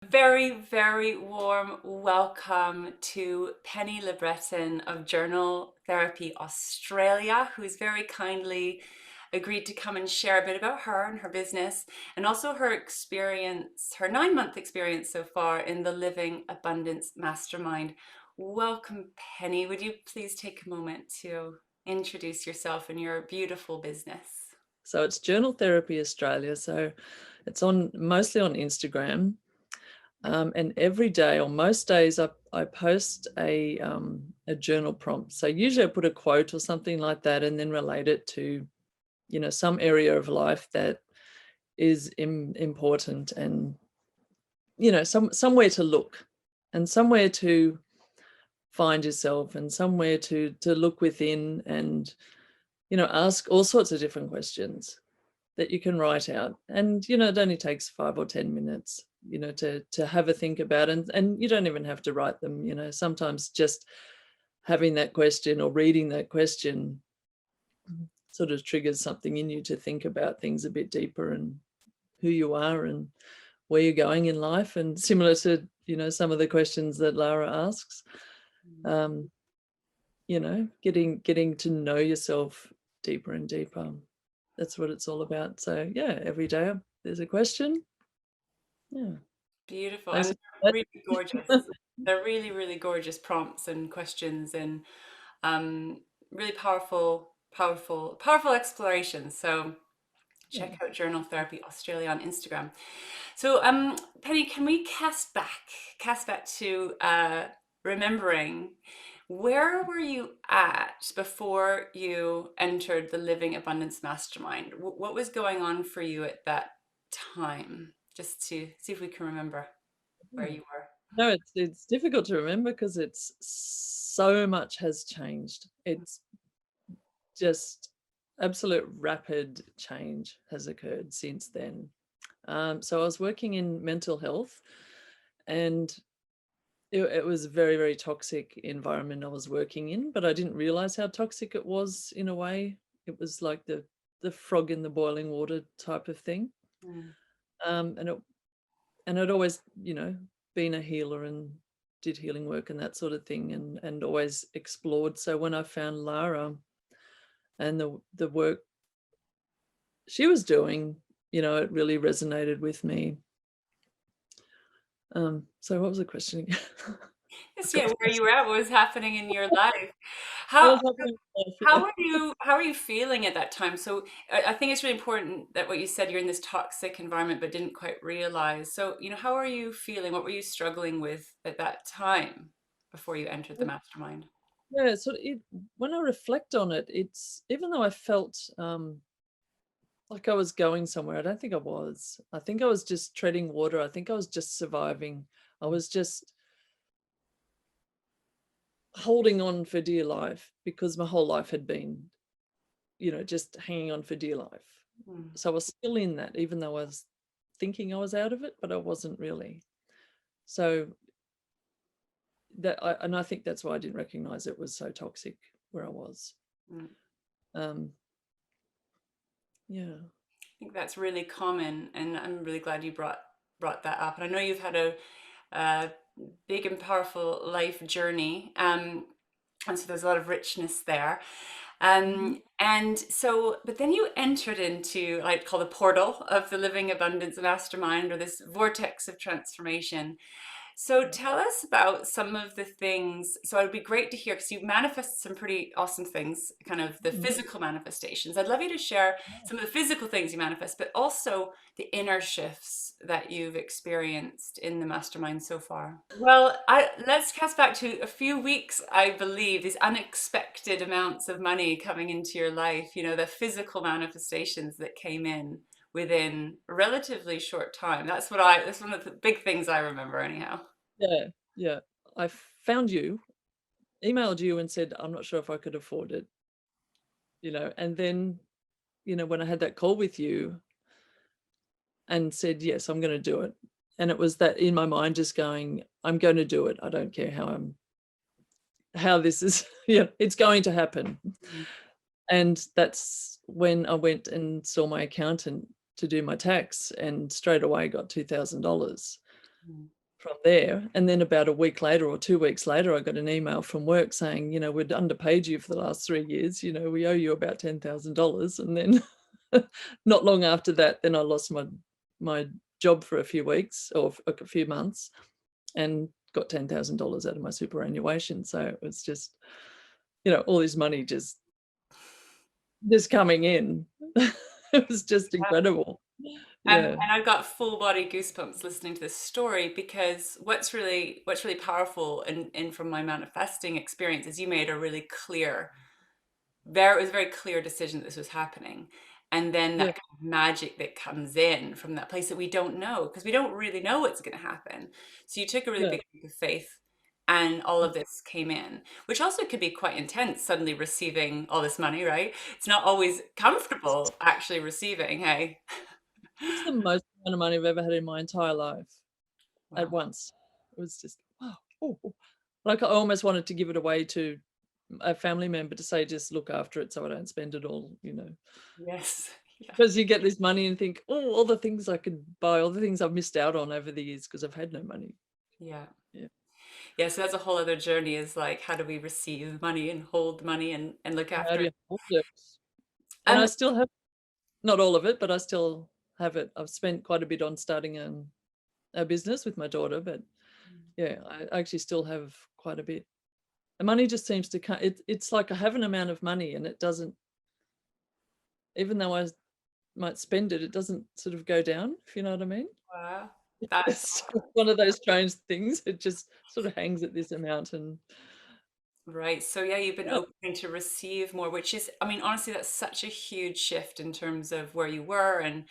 Very, very warm welcome to Penny LeBreton of Journal Therapy Australia, who's very kindly agreed to come and share a bit about her and her business and also her experience, her 9-month experience so far in the Living Abundance Mastermind. Welcome, Penny. Would you please take a moment to introduce yourself and your beautiful business? So it's Journal Therapy Australia. So it's on mostly on Instagram. And every day or most days I post a journal prompt. So usually I put a quote or something like that and then relate it to, some area of life that is important and, somewhere to look and somewhere to find yourself and somewhere to look within and, ask all sorts of different questions that you can write out. And, it only takes 5 or 10 minutes, to have a think about, and you don't even have to write them, sometimes just having that question or reading that question sort of triggers something in you to think about things a bit deeper and who you are and where you're going in life. And similar to, some of the questions that Lara asks, um, getting to know yourself deeper and deeper. That's what it's all about. So yeah, every day there's a question. Yeah. Beautiful. And Basically they're that. really gorgeous. They're really, really gorgeous prompts and questions and um, really powerful, powerful, powerful explorations. So Yeah. check out Journal Therapy Australia on Instagram. So Penny, can we cast back to remembering where were you at before you entered the Living Abundance Mastermind? What was going on for you at that time? Just to see if we can remember where Hmm. you were. No, it's difficult to remember because it's so much has changed. It's just absolute rapid change has occurred since then. So I was working in mental health, and it was a very, very toxic environment I was working in, but I didn't realize how toxic it was in a way. It was like the frog in the boiling water type of thing. Mm. And I'd always, been a healer and did healing work and that sort of thing, and always explored. So when I found Lara and the work she was doing, it really resonated with me. So what was the question again? Just yeah, Forgot where you were at, what was happening in your life. what How was happening in how life, are you feeling at that time? So I think it's really important that what you said, you're in this toxic environment but didn't quite realize. So, how are you feeling? What were you struggling with at that time before you entered the yeah. mastermind? Yeah, so when I reflect on it, it's even though I felt like I was going somewhere, I don't think I was. I think I was just treading water. I think I was just surviving. I was just holding on for dear life because my whole life had been, just hanging on for dear life. Mm. So I was still in that, even though I was thinking I was out of it, but I wasn't really. So and I think that's why I didn't recognize it was so toxic where I was. Mm. Um, yeah. I think that's really common, and I'm really glad you brought that up. And I know you've had a big and powerful life journey, and so there's a lot of richness there. Mhm. And so, but then you entered into, I call the portal of the Living Abundance Mastermind, or this vortex of transformation. So tell us about some of the things. So it would be great to hear because you've manifested some pretty awesome things, kind of the Mhm. physical manifestations. I'd love you to share some of the physical things you manifest, but also the inner shifts that you've experienced in the mastermind so far. Well, let's cast back to a few weeks, I believe, these unexpected amounts of money coming into your life, the physical manifestations that came in within a relatively short time. That's one of the big things I remember anyhow. Yeah, yeah. I found you, emailed you and said, "I'm not sure if I could afford it," and then, when I had that call with you and said, "Yes, I'm gonna do it." And it was that in my mind just going, "I'm gonna do it. I don't care how this is, yeah, it's going to happen." Mm. And that's when I went and saw my accountant to do my tax and straight away got $2,000. Mm. from there. And then about a week later or 2 weeks later, I got an email from work saying, we'd underpaid you for the last 3 years. We owe you about $10,000. And then not long after that, then I lost my job for a few weeks or a few months and got $10,000 out of my superannuation. So it was just, all this money just coming in. It was just incredible. Yeah. And I've got full body goosebumps listening to this story, because what's really powerful in from my manifesting experience is you made a really clear, it was a very clear decision that this was happening. And then Yeah. that kind of magic that comes in from that place that we don't know, because we don't really know what's going to happen. So you took a really Yeah. big leap of faith, and all of this came in, which also could be quite intense, suddenly receiving all this money, right? It's not always comfortable actually receiving, hey? It's the most amount of money I've ever had in my entire life at Wow. once. It was just, wow. Oh, oh. Like I almost wanted to give it away to a family member to say, just look after it so I don't spend it all. Yes. Yeah. Because you get this money and think, oh, all the things I could buy, all the things I've missed out on over the years because I've had no money. Yeah. Yeah. Yeah. So that's a whole other journey, is like, how do we receive money and hold money and look How after do it? you hold it? And I Um, still have not all of it, but I still have it. I've spent quite a bit on starting a business with my daughter, but yeah, I actually still have quite a bit. The money just seems to come. It's like I have an amount of money and it doesn't, even though I might spend it, it doesn't sort of go down, if you know what I mean. wow. That's It's one of those strange things. It just sort of hangs at this amount and right. So yeah, you've been yeah, opening to receive more, which is, I mean, honestly, that's such a huge shift in terms of where you were and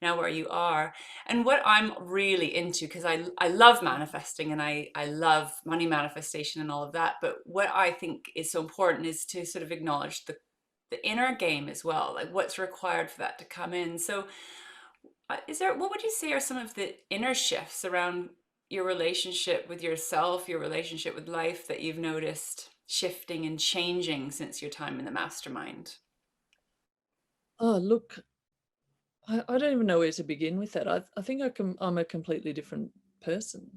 now where you are. And what I'm really into, because I love manifesting, and I love money manifestation and all of that. But what I think is so important is to sort of acknowledge the inner game as well, like what's required for that to come in. So what would you say are some of the inner shifts around your relationship with yourself, your relationship with life, that you've noticed shifting and changing since your time in the mastermind? oh look, I don't even know where to begin with that. I think I'm a completely different person.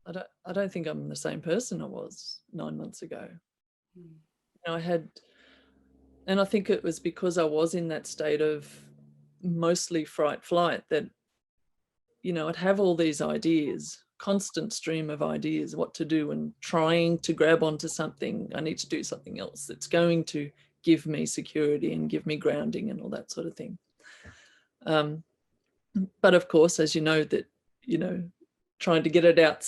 I don't think I'm the same person I was 9 months ago. Mm. I had, and I think it was because I was in that state of mostly fright flight that, I'd have all these ideas, constant stream of ideas, what to do, and trying to grab onto something. I need to do something else that's going to give me security and give me grounding and all that sort of thing. Um, but of course, as you know, you know, trying to get it out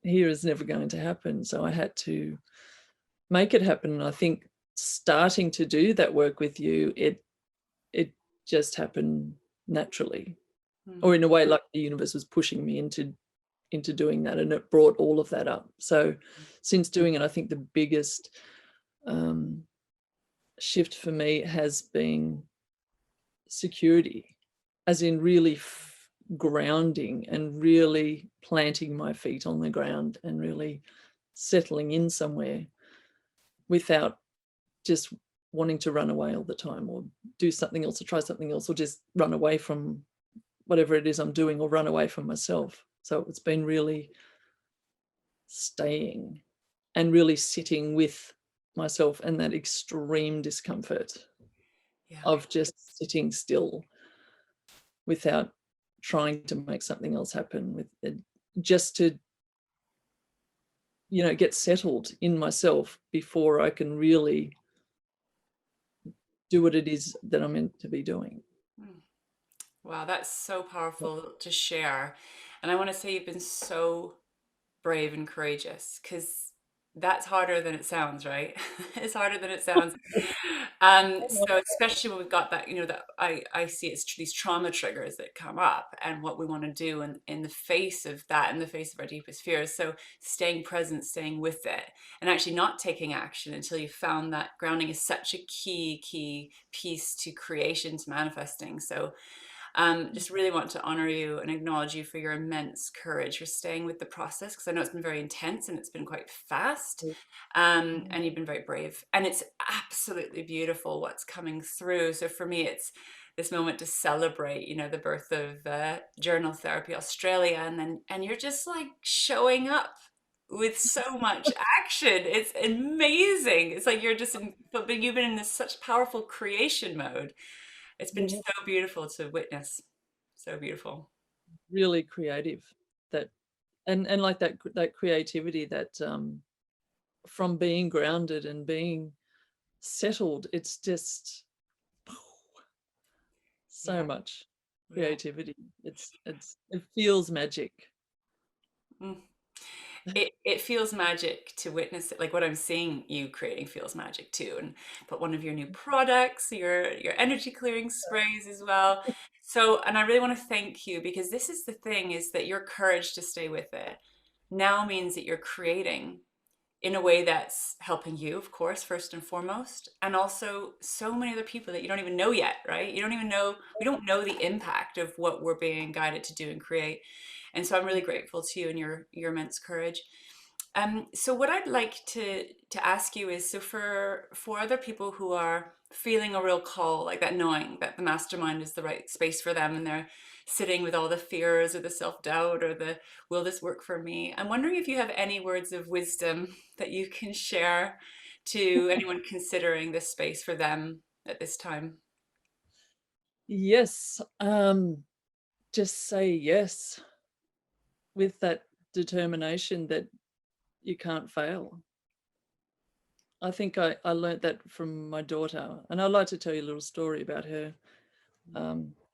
here is never going to happen. So I had to make it happen. And I think starting to do that work with you, it just happened naturally, or Mm. in a way like the universe was pushing me into doing that, and it brought all of that up. So since doing it, I think the biggest um, shift for me has been security, as in really grounding and really planting my feet on the ground and really settling in somewhere without just wanting to run away all the time or do something else or try something else or just run away from whatever it is I'm doing or run away from myself. So it's been really staying and really sitting with myself and that extreme discomfort Yeah. of just sitting still without trying to make something else happen, with it, just to get settled in myself before I can really do what it is that I'm meant to be doing. Mm. Wow, that's so powerful to share. And I want to say you've been so brave and courageous, because that's harder than it sounds, right? It's harder than it sounds. So especially when we've got that, that I see it's these trauma triggers that come up, and what we want to do in the face of that, in the face of our deepest fears. So staying present, staying with it, and actually not taking action until you found that grounding is such a key piece to creation, to manifesting. So just really want to honor you and acknowledge you for your immense courage for staying with the process, because I know it's been very intense and it's been quite fast. And you've been very brave. And it's absolutely beautiful what's coming through. So for me, it's this moment to celebrate, you know, the birth of Journal Therapy Australia, and you're just like showing up with so much action. It's amazing. It's like you're just in, but you've been in this such powerful creation mode. It's been Yeah. so beautiful to witness. So beautiful. Really creative. That and like that creativity that from being grounded and being settled, it's just so Yeah, much yeah. creativity. It feels magic. Mm. It feels magic to witness it. Like what I'm seeing you creating feels magic too. And but one of your new products, your energy clearing sprays as well. So, and I really want to thank you because this is the thing is that your courage to stay with it now means that you're creating in a way that's helping you, of course, first and foremost, and also so many other people that you don't even know yet, right? You don't even know, we don't know the impact of what we're being guided to do and create. And so I'm really grateful to you and your immense courage. So what I'd like to ask you is, so for other people who are feeling a real call, like that, knowing that the mastermind is the right space for them, and they're sitting with all the fears or the self-doubt or the will this work for me? I'm wondering if you have any words of wisdom that you can share to anyone considering this space for them at this time. Yes. Just say yes with that determination that you can't fail. I think I learnt that from my daughter, and I'd like to tell you a little story about her,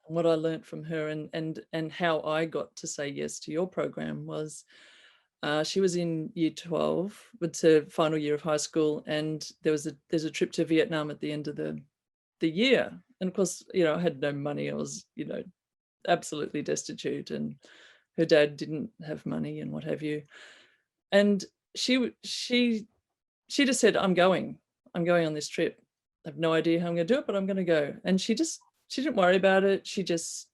what I learnt from her, and how I got to say yes to your program was, she was in year 12, it's her final year of high school, and there's a trip to Vietnam at the end of the year, and of course, I had no money. I was, absolutely destitute, and her dad didn't have money and what have you, and she just said, I'm going on this trip. I have no idea how I'm gonna do it, but I'm gonna go." And she didn't worry about it. She just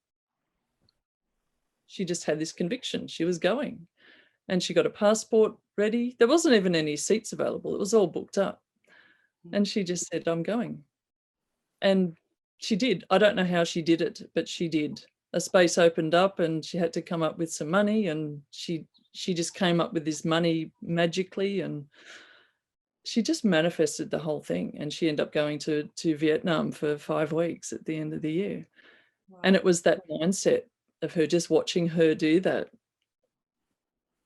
had this conviction. She was going, and she got a passport ready. There wasn't even any seats available. It was all booked up. And she just said, "I'm going." And she did. I don't know how she did it, but she did. A space opened up and she had to come up with some money, and she just came up with this money magically, and she just manifested the whole thing, and she ended up going to Vietnam for 5 weeks at the end of the year. And Wow. it was that mindset of her, just watching her do that.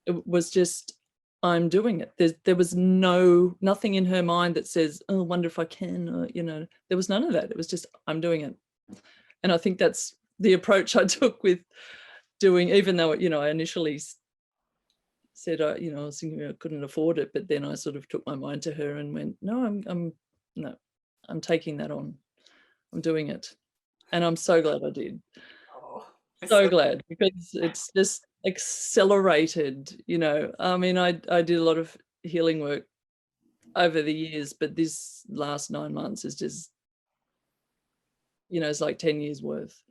It was just, "I'm doing it." There was nothing in her mind that says, "Oh, I wonder if I can," or, there was none of that. It was just, "I'm doing it." And I think that's the approach I took with doing, even though, I initially said, I was thinking I couldn't afford it, but then I sort of took my mind to her and went, "No, no, I'm taking that on. I'm doing it." And I'm so glad I did. Oh, it's So so glad, because it's just accelerated, I mean, I did a lot of healing work over the years, but this last 9 months is just, it's like 10 years worth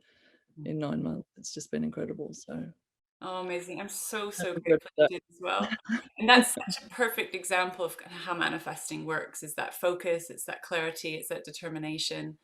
in 9 months. It's just been incredible, so oh, amazing. I'm so, can't so regret grateful that. you did as well. And that's such a perfect example of kind of how manifesting works, is that focus, it's that clarity, it's that determination.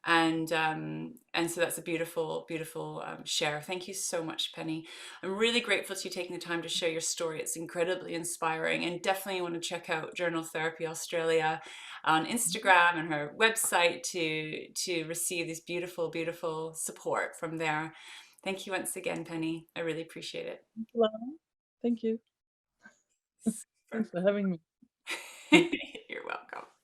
And so that's a beautiful, beautiful share. Thank you so much, Penny. I'm really grateful to you taking the time to share your story. It's incredibly inspiring, and definitely want to check out Journal Therapy Australia on Instagram and her website to receive this beautiful, beautiful support from there. Thank you once again, Penny. I really appreciate it. Thank you. Super. Thanks for having me. You're welcome.